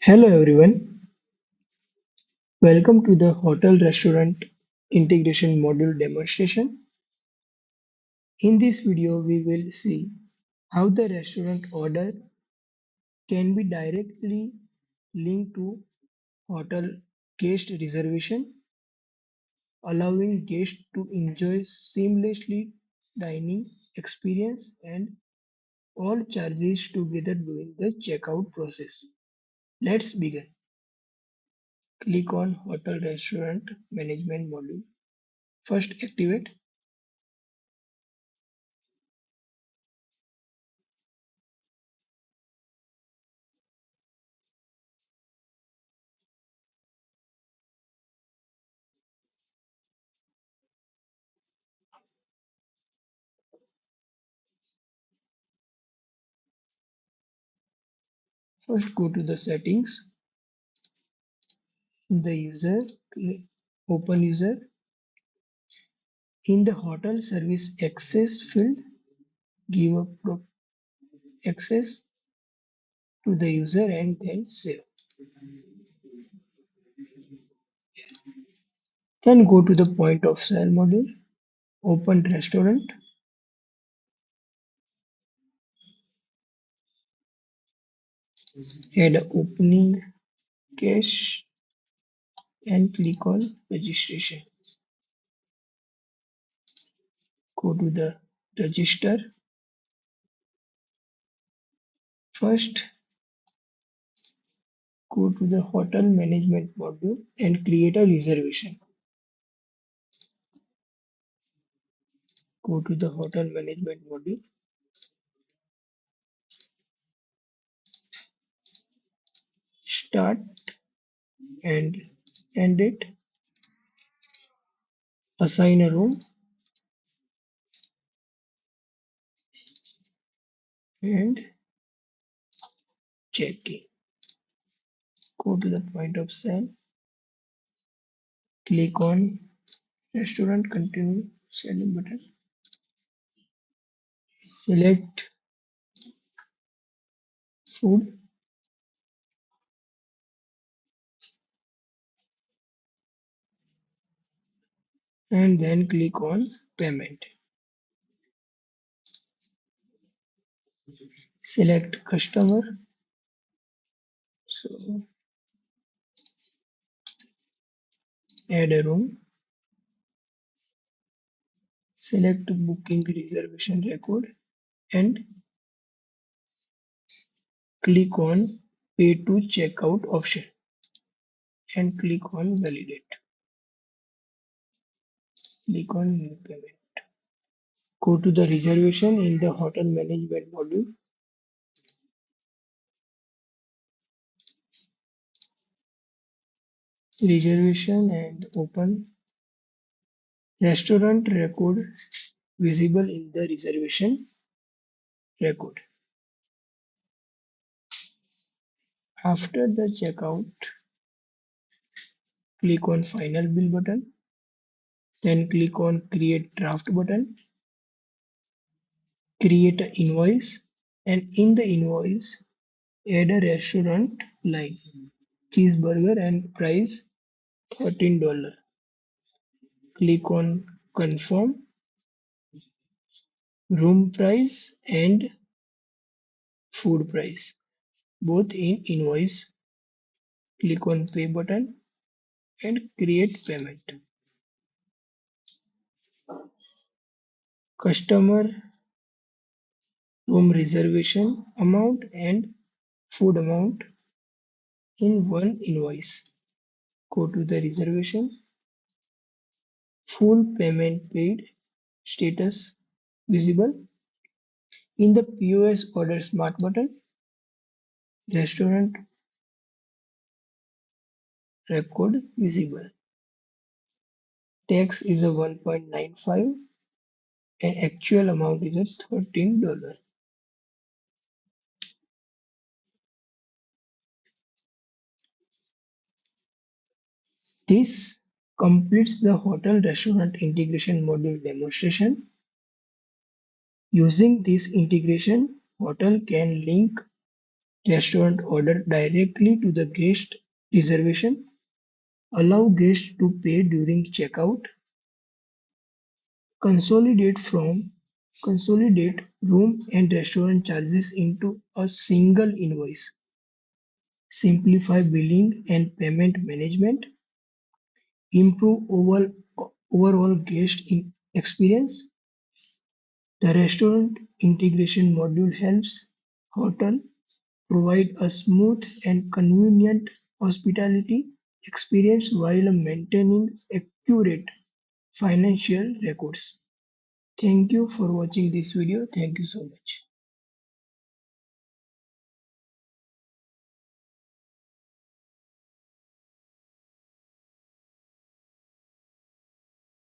Hello everyone, welcome to the Hotel Restaurant Integration Module demonstration. In this video, we will see how the restaurant order can be directly linked to hotel guest reservation, allowing guests to enjoy seamlessly dining experience and all charges together during the checkout process. Let's begin. Click on Hotel Restaurant Management module. First, activate. First, go to the settings. In the user, open user. In the hotel service access field, give a access to the user and then save. Then go to the point of sale module. Open restaurant. Add opening cache and click on registration. Go to the register. First, go to the hotel management module and create a reservation. Go to the hotel management module. Start and end it. Assign a room and check in. Go to the point of sale. Click on restaurant continue selling button. Select food and then click on payment. Select customer. So add a room. Select booking reservation record and click on pay to checkout option and click on validate. Click on new payment. Go to the reservation in the hotel management module. Reservation and open restaurant record visible in the reservation record. After the checkout, click on final bill button, then click on create draft button, create an invoice, and in the invoice, add a restaurant line, cheeseburger and price $13. Click on confirm, room price and food price, both in invoice. Click on pay button and create payment. Customer room reservation amount and food amount in one invoice. Go to the reservation, full payment paid status visible in the POS order smart button, restaurant record visible. Tax is a 1.95 and actual amount is a $13. This completes the hotel restaurant integration module demonstration. Using this integration, hotel can link restaurant order directly to the guest reservation, allow guests to pay during checkout, consolidate from consolidate room and restaurant charges into a single invoice, simplify billing and payment management, improve overall guest experience. The restaurant integration module helps hotel provide a smooth and convenient hospitality experience while maintaining accurate financial records. Thank you for watching this video. Thank you so much.